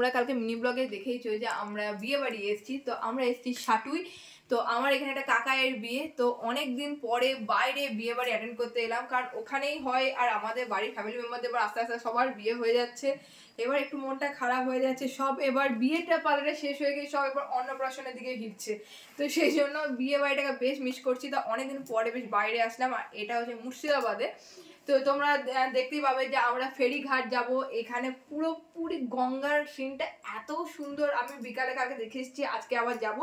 তোমরা কালকে মিনি ব্লগে দেখেইছো যে আমরা বিয়ে বাড়ি এসেছি। তো আমরা এসেছি সাটুই। তো আমার এখানে একটা কাকায়ের বিয়ে, তো অনেক দিন পরে বাইরে বিয়ে বাড়ি অ্যাটেন্ড করতে এলাম, কারণ ওখানেই হয় আর আমাদের বাড়ির ফ্যামিলি মেম্বারদের এবার আস্তে আস্তে সবার বিয়ে হয়ে যাচ্ছে। এবার একটু মনটা খারাপ হয়ে যাচ্ছে, সব এবার বিয়েটা পার্লারে শেষ হয়ে গিয়ে সব এবার অন্নপ্রাশনের দিকে ভিড়ছে। তো সেই জন্য বিয়ে বাড়িটাকে বেশ মিস করছি। তো অনেকদিন পরে বেশ বাইরে আসলাম, আর এটা হচ্ছে মুর্শিদাবাদে। তো তোমরা দেখতেই পাবে যে আমরা ফেরিঘাট যাব। এখানে পুরোপুরি গঙ্গার সিনটা এত সুন্দর, আমি বিকালে কালকে দেখে এসেছি, আজকে আবার যাব।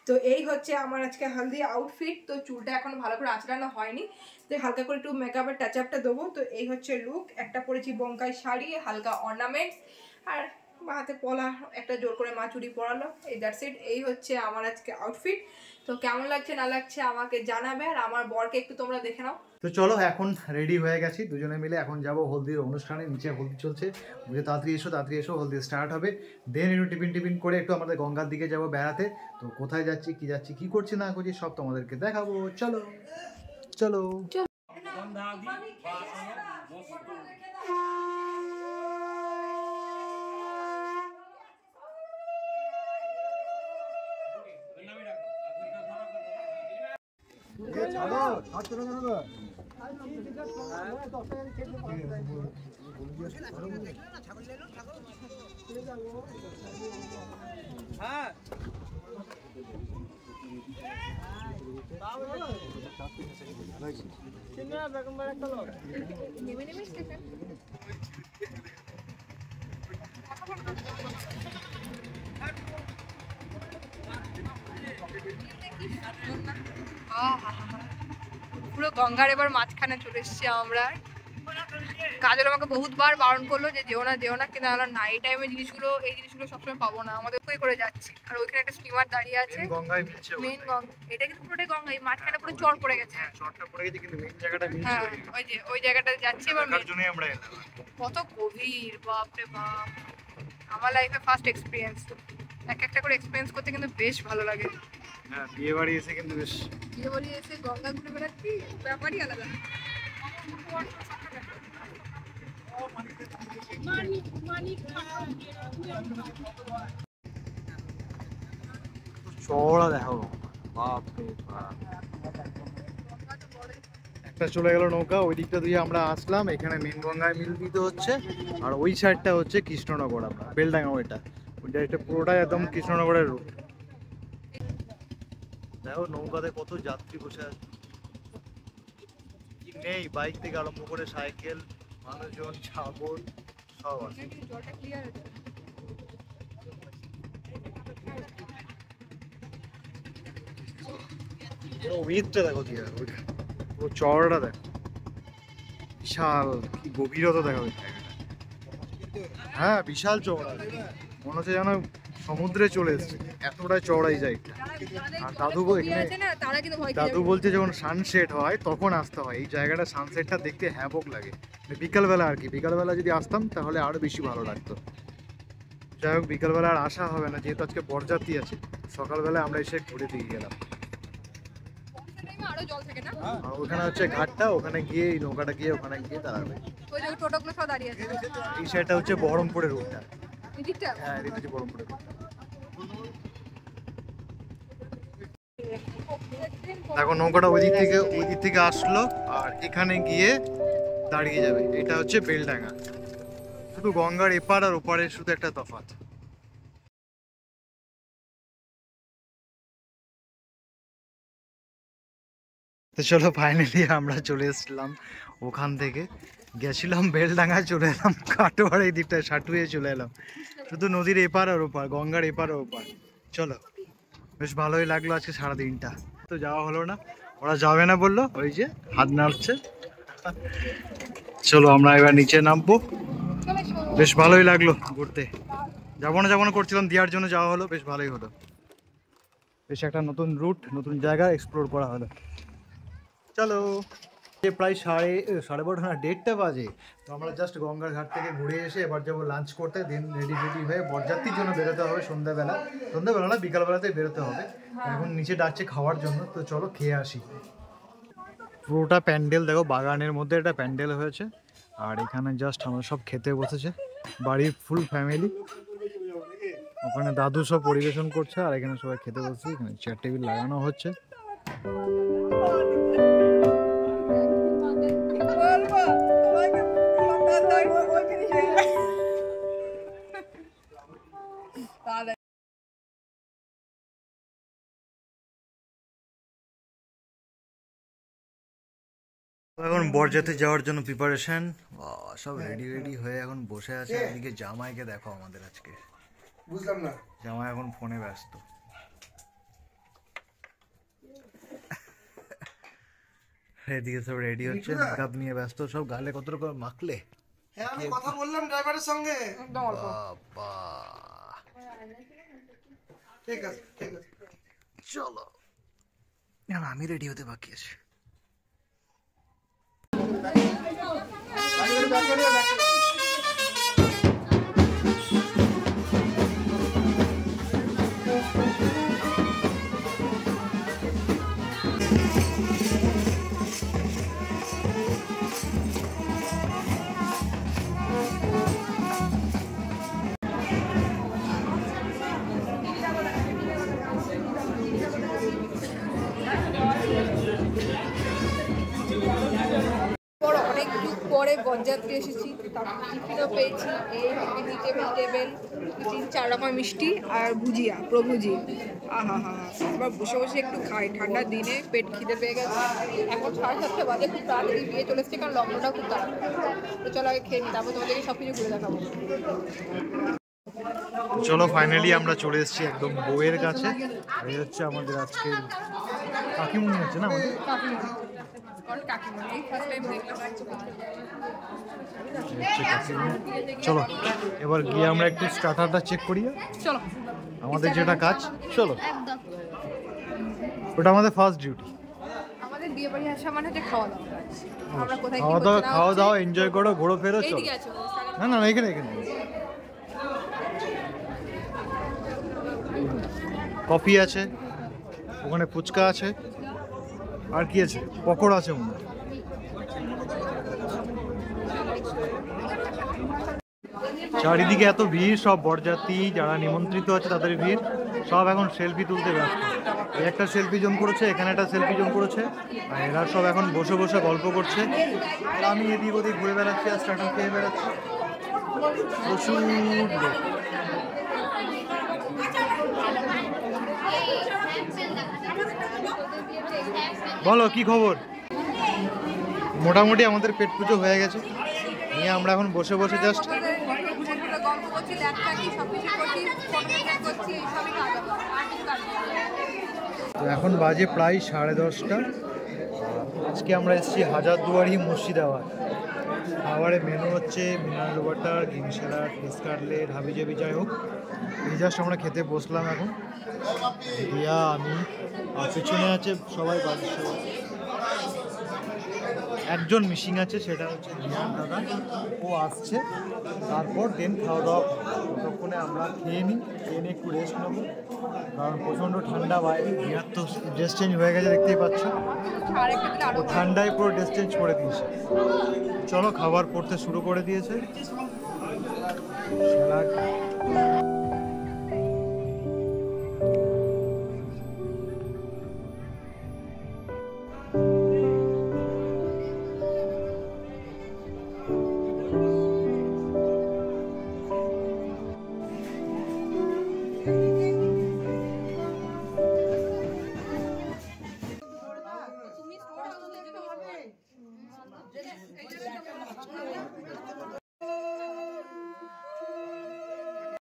তো এই হচ্ছে আমার আজকে হলদি আউটফিট। তো চুলটা এখন ভালো করে আঁচড়ানো হয়নি, তো হালকা করে একটু মেকআপের টাচ আপটা দেবো। তো এই হচ্ছে লুক, একটা পরেছি বঙ্কাই শাড়ি, হালকা অর্নামেন্টস, আর হাতে পলা একটা জোর করে মা চুড়ি পরালো, এই দ্যাটস ইট। এই হচ্ছে আমার আজকে আউটফিট। তো কেমন লাগছে না লাগছে আমাকে জানাবে, আর আমার বরকে একটু তোমরা দেখে নাও। তো চলো, এখন রেডি হয়ে গেছি দুজনে মিলে, এখন যাব হলদির অনুষ্ঠানে। নিচে হলদি চলছে, বুঝে তাড়াতাড়ি এসো, হলদি স্টার্ট হবে। দেন একটু টিফিন করে একটু আমাদের গঙ্গার দিকে যাব বেড়াতে। তো কোথায় যাচ্ছি কি করছি না করছি সব তোমাদেরকে দেখাবো। চলো চলো। পুরো গঙ্গার এবার মাঝখানে চলে এসেছি আমরা। কাজল আমাকে বহুতবার বারণ করলো যে যেও না, কিন্তু আমরা নাইট টাইমে এই জিনিসগুলো সবসময় পাবো না, আমাদের ওই করে যাচ্ছি। আর ওইখানে একটা স্টিমার দাঁড়িয়ে আছে, মেইন গঙ্গা। এটা কিন্তু পুরোটাই গঙ্গা, এই মাঝখানে পুরো চর পড়ে গেছে। চরটা পড়ে গেছে, কিন্তু মেইন জায়গাটা মিলছে। হ্যাঁ, ওই জায়গাটাতে যাচ্ছি এবার। তার জন্যই আমরা এলাম। কত গভীর, বাপ রে বাপ। আমার লাইফে ফার্স্ট এক্সপিরিয়েন্স। একটা করে এক্সপিরিয়েন্স করতে কিন্তু বেশ ভালো লাগে। হ্যাঁ, বিয়ে বাড়ি এসে কিন্তু বেশ, বিয়ে বাড়ি এসে গঙ্গা ঘুরে বেড়াচ্ছি, ব্যাপারই আলাদা। চওড়া দেখো, বাপ রে বাপ। একটা চলে গেল নৌকা, ওই দিকটা দিয়ে আমরা আসলাম। এখানে মেন গঙ্গায় মিলিত হচ্ছে, আর ওই সাইডটা হচ্ছে কৃষ্ণনগর, আমরা বেলডাঙ্গা। ওইটা এটা পুরোটাই একদম কৃষ্ণনগরের রুট। দেখো নৌকাতে কত যাত্রী বসে আছে, নেই বাইক থেকে আরম্ভ করে সাইকেল, মানুষজন, ছাগল সব আছে। জলটা ক্লিয়ার আছে। উইথটা দেখো কি আর, ও চওড়াটা দেখো, বিশাল, কি গভীরতা দেখো ওই জায়গাটা। হ্যাঁ, বিশাল চওড়া, মনে হচ্ছে যেন সমুদ্রে চলে এসছে, এতটাই চওড়া এই জায়গাটা। আর দাদু বলছে যখন সানসেট হয় তখন আসতে হয় এই জায়গাটা, সানসেটটা দেখতে হ্যাবক লাগে। বিকালবেলা আর কি, বিকালবেলা যদি আসতাম তাহলে আরো বেশি ভালো লাগতো। যাই হোক, বিকালবেলা আর আসা হবে না, যেহেতু আজকে বরযাত্রী আছে। সকালবেলা আমরা এসে ঘুরে দিয়ে গেলাম। আর ওখানে হচ্ছে ঘাটটা, ওখানে গিয়ে এই নৌকাটা গিয়ে ওখানে গিয়ে দাঁড়াবে। এই সাইডটা হচ্ছে বহরমপুরের রুটটা। হ্যাঁ, এটা হচ্ছে বহরমপুরের রুট। দেখো নৌকাটা ওই দিক থেকে আসলো, আর এখানে গিয়ে দাঁড়িয়ে যাবে। এটা হচ্ছে বেলডাঙ্গা। শুধু গঙ্গার এপার আর ওপারের শুধু একটা তফাৎ। তো চলো, ফাইনালি আমরা চলে এসেছিলাম ওখান থেকে। গেছিলাম বেলডাঙ্গা, চলে এলাম কাটোয়ার এই দিকটায়, সাটুয়ে চলে এলাম। শুধু নদীর এপার আর ওপার, গঙ্গার এপার আর ওপার। চলো, বেশ ভালোই লাগলো আজকে সারাদিনটা। তো যাওয়া হলো না, ওরা যাবে না বললো, ওই যে হাত নাড়ছে। চলো আমরা এবার নিচে নামবো। বেশ ভালোই লাগলো ঘুরতে। যাবো না করছিলাম, দেওয়ার জন্য যাওয়া হলো, বেশ ভালোই হলো। বেশ একটা নতুন রুট, নতুন জায়গা এক্সপ্লোর করা হলো। চলো, প্রায় সাড়ে 12টা না 1:30টা বাজে। তো আমরা জাস্ট গঙ্গার ঘাট থেকে ঘুরে এসে এবার যাবো লাঞ্চ করতে। দেন রেডি হয়ে বরযাত্রীর জন্য বেরোতে হবে সন্ধ্যাবেলা না বিকালবেলাতেই বেরোতে হবে। এখন নিচে ডাকছে খাওয়ার জন্য, তো চলো খেয়ে আসি। পুরোটা প্যান্ডেল দেখো, বাগানের মধ্যে একটা প্যান্ডেল হয়েছে, আর এখানে জাস্ট আমরা সব খেতে বসেছে, বাড়ির ফুল ফ্যামিলি। ওখানে দাদু সব পরিবেশন করছে আর এখানে সবাই খেতে বসছে। এখানে চেয়ার টেবিল লাগানো হচ্ছে। এখন বরযাত্রী যাওয়ার জন্য প্রিপারেশন, সব রেডি রেডি হয়ে এখন বসে আছে। এদিকে জামাইকে দেখো আমাদের আজকে, বুঝলাম না, জামাই এখন ফোনে ব্যস্ত। এদিকে সব রেডি হচ্ছে, মেকআপ নিয়ে ব্যস্ত সব। গালে কত রকম মাখলে? হ্যাঁ আমি কথা বললাম ড্রাইভারের সঙ্গে। বাবা ঠিক আছে ঠিক আছে, চলো। আমি রেডি হতে বাকি আছে। অনেক যুগ পরে বরযাত্রী এসেছি, তারপর টিফিনও পেয়েছি। এই নিচে ভেজিটেবল 3-4 রকম মিষ্টি আর ভুজিয়া, প্রভুজি। আহা হা হা, এবার বসে বসে একটু খাই, ঠান্ডার দিনে পেট খিদে পেয়ে গেছে। এখন 7:30 বাজে, খুব তাড়াতাড়ি বিয়ে চলে এসছে, কারণ লগ্নটাও খুব তাড়াতাড়ি। তো চলো আগে খেয়ে নিই, তারপর তোমাদেরকে সব কিছু ঘুরে দেখাবো। চলো ফাইনালি আমরা চলে এসেছি একদম বউয়ের কাছে। এই হচ্ছে আমাদের আজকের কাকিমুনি হচ্ছে না আমাদের? চলো এবার গিয়ে আমরা একটু স্টার্টারটা চেক করি। চলো আমাদের যেটা কাজ, চলো। ওটা আমাদের ফার্স্ট ডিউটি। আমাদের বিয়ে বাড়ি আসা মানে হচ্ছে খাওয়া দাওয়া। আমরা কোথায় কি খাওয়া দাওয়া এনজয় করো, ঘোরো ফেরো, চলো। এইদিকে আছে না না এখানে এখানে কফি আছে, ওখানে ফুচকা আছে, আর কি আছে, পকোড়া আছে মনে হয়। চারিদিকে এত ভিড়, সব বরযাত্রী যারা নিমন্ত্রিত আছে তাদের ভিড়। সব এখন সেলফি তুলতে ব্যস্ত। এই একটা সেলফি জোন করেছে, এখানে একটা সেলফি জোন করেছে, আর এরা সব এখন বসে বসে গল্প করছে। আর আমি এদিক ওদিক ঘুরে বেড়াচ্ছি আর স্টার্টার খেয়ে বেড়াচ্ছি। প্রচুর লোক। বলো কি খবর? মোটামুটি আমাদের পেট পুজো হয়ে গেছে, নিয়ে আমরা এখন বসে বসে জাস্ট তো এখন বাজে প্রায় 10:30। আজকে আমরা এসেছি হাজারদুয়ারি মুর্শিদাবাদ। খাবারের মেনু হচ্ছে mineral water, green salad, fish cutlet, হাবিজাবি, যাই হোক। এই জাস্ট আমরা খেতে বসলাম এখন। দিয়া, আমি, আর পিছনে আছে সবাই, বাড়ির সবাই। একজন মিসিং আছে, সেটা হচ্ছে রিয়ার দাদা, ও আসছে। তারপর দেন খাওয়া দাওয়া, ততক্ষণে আমরা খেয়ে নিই, একটু রেস্ট নেবো, কারণ প্রচণ্ড ঠান্ডা বাইরে। রিয়ার তো ড্রেস চেঞ্জ হয়ে গেছে, দেখতেই পাচ্ছ, ও ঠান্ডায় পুরো ড্রেস চেঞ্জ করে দিয়েছে। চলো খাবার পড়তে শুরু করে দিয়েছে।